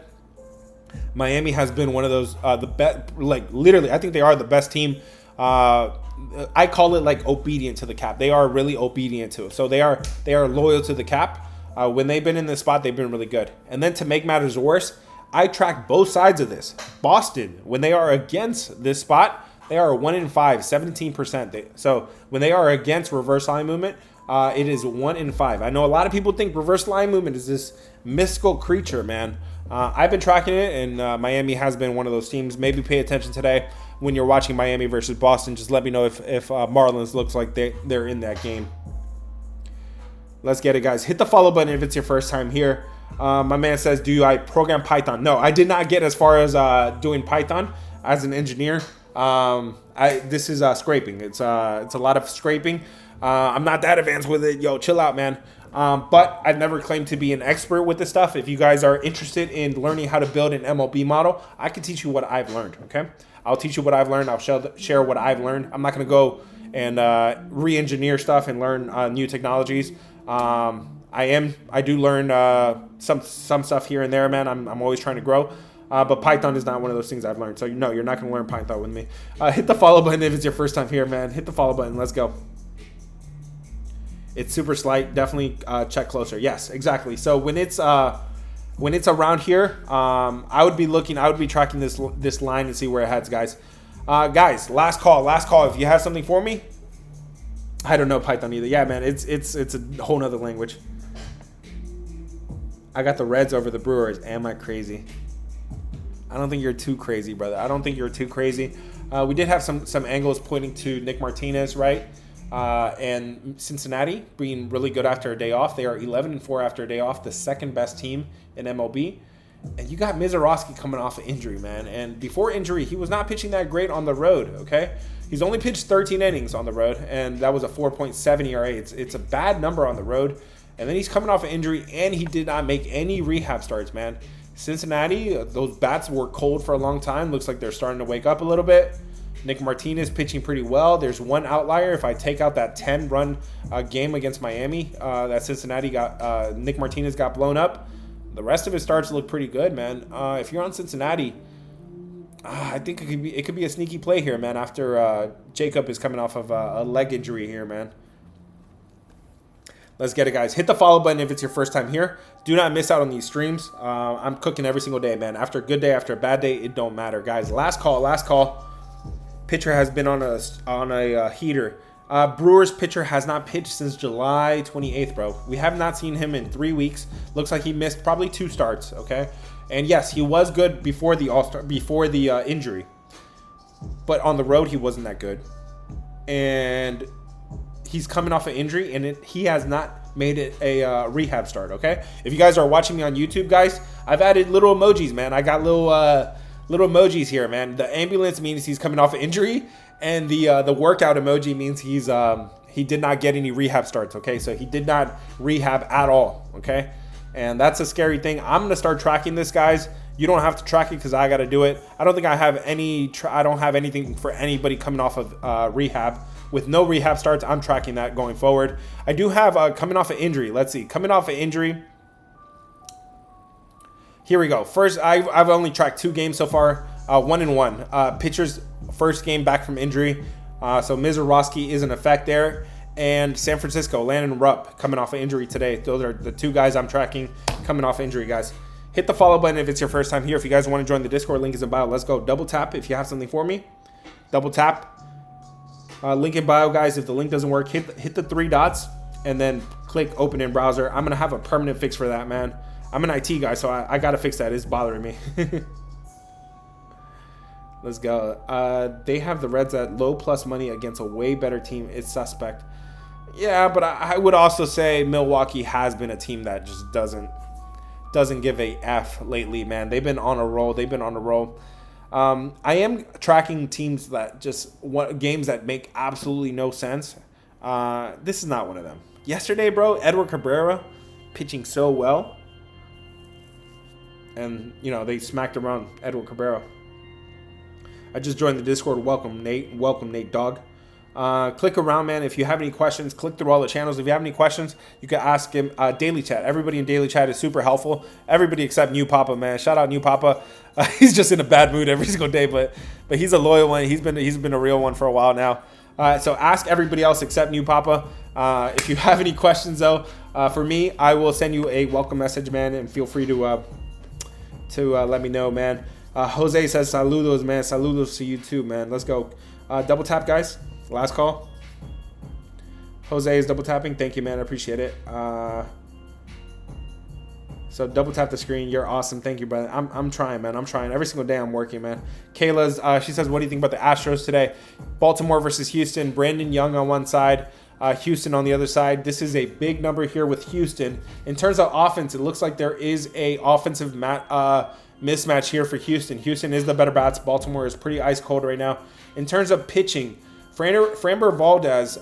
Miami has been one of those the best. Like literally, I think they are the best team. I call it like obedient to the cap. They are really obedient to it. So they are loyal to the cap. When they've been in this spot, they've been really good. And then to make matters worse, I track both sides of this. Boston, when they are against this spot, they are 1-5, 17%. So when they are against reverse line movement, it is 1-5. I know a lot of people think reverse line movement is this mystical creature, man. I've been tracking it, and Miami has been one of those teams. Maybe pay attention today when you're watching Miami versus Boston. Just let me know if Marlins looks like they're in that game. Let's get it, guys. Hit the follow button if it's your first time here. My man says, do I program Python? No, I did not get as far as doing Python as an engineer. This is scraping. It's a lot of scraping. I'm not that advanced with it. Yo, chill out, man. But I've never claimed to be an expert with this stuff. If you guys are interested in learning how to build an MLB model, I can teach you what I've learned, okay? I'll teach you what I've learned. I'll share what I've learned. I'm not going to go and re-engineer stuff and learn new technologies. I do learn some stuff here and there, man. I'm always trying to grow. But Python is not one of those things I've learned. So, no, you're not going to learn Python with me. Hit the follow button if it's your first time here, man. Hit the follow button. Let's go. It's super slight. Definitely check closer. Yes, exactly. So when it's around here, I would be tracking this line and see where it heads, guys. Guys, last call. If you have something for me, I don't know Python either. Yeah, man, it's a whole nother language. I got the Reds over the Brewers. Am I crazy? I don't think you're too crazy, brother. I don't think you're too crazy. We did have some angles pointing to Nick Martinez, right? And Cincinnati being really good after a day off. They are 11-4 after a day off, the second best team in MLB. And you got Mizorowski coming off of injury, man. And before injury, he was not pitching that great on the road, okay? He's only pitched 13 innings on the road, and that was a 4.7 ERA. It's a bad number on the road. And then he's coming off of injury, and he did not make any rehab starts, man. Cincinnati, those bats were cold for a long time. Looks like they're starting to wake up a little bit. Nick Martinez pitching pretty well. There's one outlier. If I take out that 10-run game against Miami that Cincinnati got, Nick Martinez got blown up. The rest of his starts look pretty good, man. If you're on Cincinnati, I think it could be a sneaky play here, man. After Jacob is coming off of a leg injury here, man. Let's get it, guys. Hit the follow button if it's your first time here. Do not miss out on these streams. I'm cooking every single day, man. After a good day, after a bad day, it don't matter, guys. Last call, last call. Pitcher has been on a heater. Brewers pitcher has not pitched since July 28th, bro. We have not seen him in 3 weeks. Looks like he missed probably 2 starts, okay? And yes, he was good before the All-Star, before the injury. But on the road, he wasn't that good. And he's coming off an injury, and he has not made it a rehab start, okay? If you guys are watching me on YouTube, guys, I've added little emojis, man. I got little emojis here, man. The ambulance means he's coming off an injury, and the workout emoji means he did not get any rehab starts, okay? So he did not rehab at all, okay? And that's a scary thing. I'm going to start tracking this, guys. You don't have to track it because I got to do it. I don't think I have I don't have anything for anybody coming off of rehab. With no rehab starts, I'm tracking that going forward. I do have coming off an injury. Let's see. Coming off an injury. Here we go. First, I've only tracked 2 games so far. 1-1. Pitcher's first game back from injury. So Mizorowski is in effect there. And San Francisco, Landon Rupp, coming off an injury today. Those are the 2 guys I'm tracking coming off injury, guys. Hit the follow button if it's your first time here. If you guys want to join the Discord, link is in bio. Let's go. Double tap if you have something for me. Double tap. Link in bio, guys. If the link doesn't work, hit the 3 dots and then click open in browser. I'm going to have a permanent fix for that, man. I'm an IT guy, so I got to fix that. It's bothering me. Let's go. They have the Reds at low plus money against a way better team. It's suspect. Yeah, but I would also say Milwaukee has been a team that just doesn't give a F lately, man. They've been on a roll. I am tracking teams that just want games that make absolutely no sense. This is not one of them. Yesterday, bro, Edward Cabrera pitching so well. And, you know, they smacked around Edward Cabrera. I just joined the Discord. Welcome, Nate. Welcome, Nate Dog. Click around, man. If you have any questions, click through all the channels. If you have any questions, you can ask him. Daily chat. Everybody in daily chat is super helpful. Everybody except New Papa, man. Shout out New Papa. He's just in a bad mood every single day, but he's a loyal one. He's been a real one for a while now. So ask everybody else except New Papa. If you have any questions though, for me, I will send you a welcome message, man, and feel free to let me know, man. Jose says saludos, man. Saludos to you too, man. Let's go. Double tap, guys. Last call. Jose is double tapping. Thank you, man. I appreciate it. So double tap the screen. You're awesome. Thank you, brother. I'm trying, man. I'm trying. Every single day I'm working, man. Kayla's, she says, what do you think about the Astros today? Baltimore versus Houston. Brandon Young on one side. Houston on the other side. This is a big number here with Houston. In terms of offense, it looks like there is a offensive mismatch here for Houston. Houston is the better bats. Baltimore is pretty ice cold right now. In terms of pitching, Framber Valdez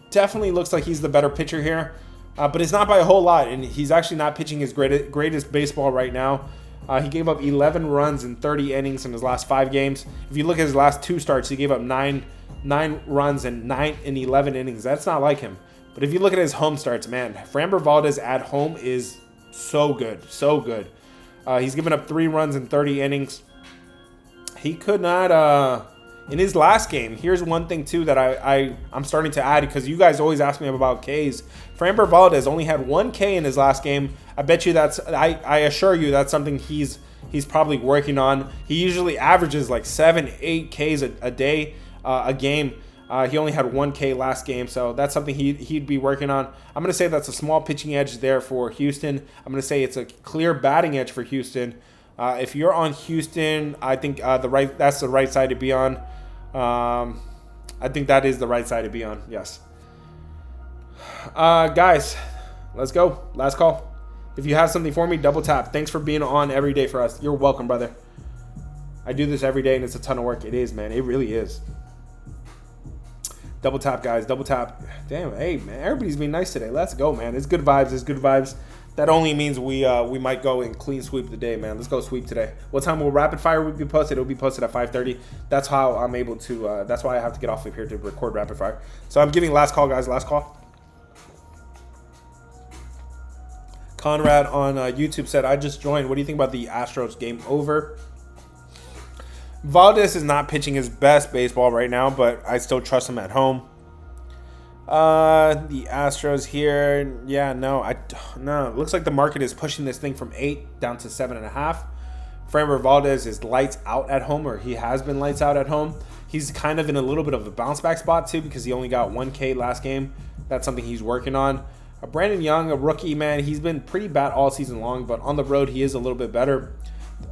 definitely looks like he's the better pitcher here, but it's not by a whole lot, and he's actually not pitching his greatest baseball right now. He gave up 11 runs in 30 innings in his last 5 games. If you look at his last 2 starts, he gave up 9 runs in 11 innings. That's not like him. But if you look at his home starts, man, Framber Valdez at home is so good, so good. He's given up 3 runs in 30 innings. He could not... in his last game, here's one thing too that I'm starting to add, because you guys always ask me about Ks. Framber Valdez only had 1 K in his last game. I bet you I assure you that's something he's probably working on. He usually averages like 7-8 Ks a day, a game. He only had 1 K last game, so that's something he'd be working on. I'm going to say that's a small pitching edge there for Houston. I'm going to say it's a clear batting edge for Houston. If you're on Houston, I think that's the right side to be on. I think that is the right side to be on. Yes. Guys, let's go. Last call. If you have something for me, double tap. Thanks for being on every day for us. You're welcome, brother. I do this every day, and it's a ton of work. It is, man. It really is. Double tap, guys. Double tap. Damn, hey, man. Everybody's being nice today. Let's go, man. It's good vibes. It's good vibes. That only means we might go and clean sweep the day, man. Let's go sweep today. What time will Rapid Fire be posted? It'll be posted at 5:30. That's how I'm able to, that's why I have to get off of here to record Rapid Fire. So I'm giving last call, guys. Last call. Conrad on YouTube said, I just joined. What do you think about the Astros game over? Valdez is not pitching his best baseball right now, but I still trust him at home. The Astros here. Yeah, no. It looks like the market is pushing this thing from 8 down to 7.5. Framber Valdez is lights out at home, or he has been lights out at home. He's kind of in a little bit of a bounce back spot too because he only got 1K last game. That's something he's working on. Brandon Young, a rookie, man, he's been pretty bad all season long, but on the road he is a little bit better.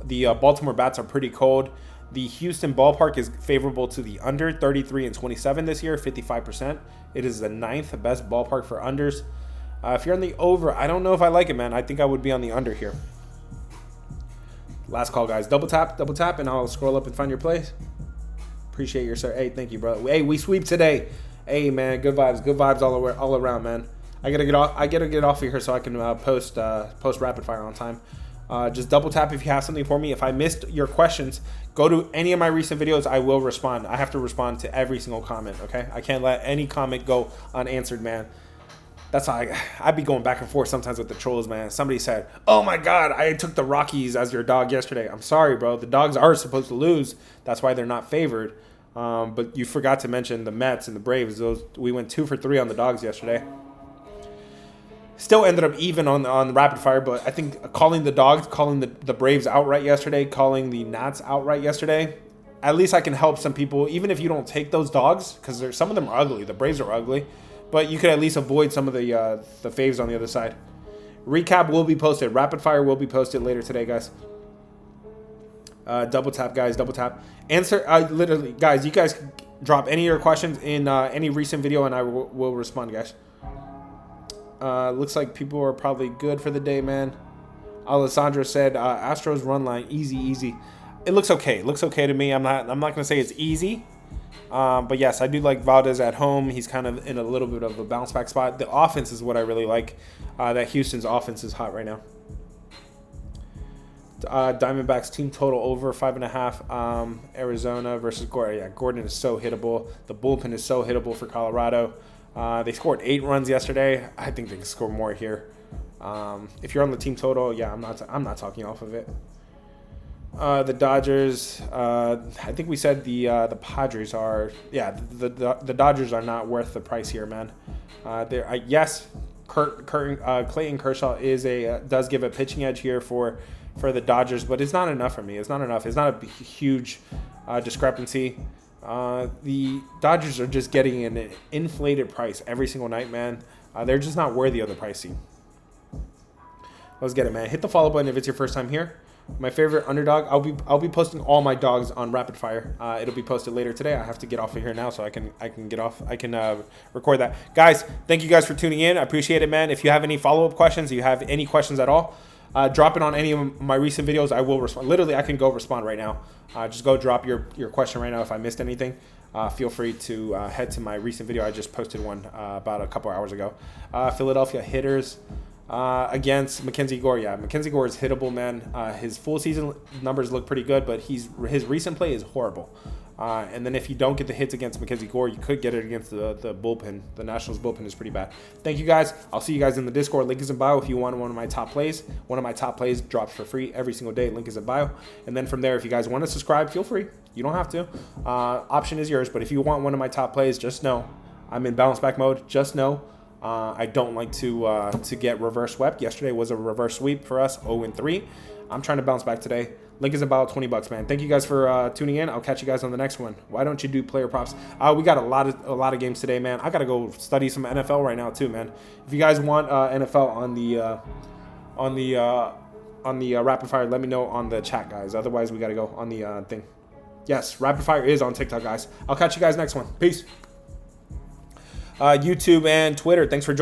The Baltimore bats are pretty cold. The Houston ballpark is favorable to the under, 33 and 27 this year, 55%. It is the 9th best ballpark for unders. If you're on the over, I don't know if I like it, man. I think I would be on the under here. Last call, guys. Double tap, and I'll scroll up and find your place. Appreciate your sir. Hey, thank you, bro. Hey, we sweep today. Hey, man, good vibes all around, man. I gotta get off of here so I can post rapid fire on time. Just double tap if you have something for me. If I missed your questions, go to any of my recent videos. I will respond. I have to respond to every single comment. Okay, I can't let any comment go unanswered, man. That's how I'd be going back and forth sometimes with the trolls, man. Somebody said, "Oh my God, I took the Rockies as your dog yesterday." I'm sorry, bro. The dogs are supposed to lose. That's why they're not favored. But you forgot to mention the Mets and the Braves. We went 2 for 3 on the dogs yesterday. Still ended up even on rapid fire, but I think calling the dogs, calling the Braves outright yesterday, calling the Nats outright yesterday, at least I can help some people, even if you don't take those dogs, because some of them are ugly. The Braves are ugly, but you could at least avoid some of the faves on the other side. Recap will be posted. Rapid fire will be posted later today, guys. Double tap, guys. Double tap. Answer. Literally, guys. You guys drop any of your questions in any recent video, and I will respond, guys. Looks like people are probably good for the day, man. Alessandro said, Astros run line, easy. It looks okay. It looks okay to me. I'm not gonna say it's easy. But yes, I do like Valdez at home. He's kind of in a little bit of a bounce back spot. The offense is what I really like. That Houston's offense is hot right now. Diamondbacks team total over 5.5. Arizona versus Gordon. Yeah, Gordon is so hittable. The bullpen is so hittable for Colorado. They scored 8 runs yesterday. I think they can score more here. If you're on the team total, yeah, I'm not talking off of it. The Dodgers. I think we said the Padres are. Yeah, the Dodgers are not worth the price here, man. Yes, Clayton Kershaw does give a pitching edge here for the Dodgers, but it's not enough for me. It's not enough. It's not a huge discrepancy. The Dodgers are just getting an inflated price every single night, man. They're just not worthy of the pricing. Let's get it, man. Hit the follow button if it's your first time here. My favorite underdog. I'll be posting all my dogs on rapid fire. It'll be posted later today. I have to get off of here now so I can get off. I can record that. Guys, thank you guys for tuning in. I appreciate it, man. If you have any follow-up questions, if you have any questions at all, drop it on any of my recent videos. I will respond. Literally, I can go respond right now. Just go drop your question right now if I missed anything. Feel free to head to my recent video. I just posted one about a couple hours ago. Philadelphia hitters against Mackenzie Gore. Yeah, Mackenzie Gore is hittable, man. His full season numbers look pretty good, but his recent play is horrible. And then if you don't get the hits against Mackenzie Gore, you could get it against the bullpen. The Nationals bullpen is pretty bad. Thank you, guys. I'll see you guys in the Discord. Link is in bio if you want one of my top plays. One of my top plays drops for free every single day. Link is in bio. And then from there, if you guys want to subscribe, feel free. You don't have to. Option is yours. But if you want one of my top plays, just know I'm in bounce back mode. Just know I don't like to get reverse swept. Yesterday was a reverse sweep for us, 0-3. I'm trying to bounce back today. Link is about $20, man. Thank you guys for tuning in. I'll catch you guys on the next one. Why don't you do player props? We got a lot of games today, man. I gotta go study some NFL right now too, man. If you guys want NFL on the rapid fire, let me know on the chat, guys. Otherwise, we gotta go on the thing. Yes, rapid fire is on TikTok, guys. I'll catch you guys next one. Peace. YouTube and Twitter. Thanks for joining.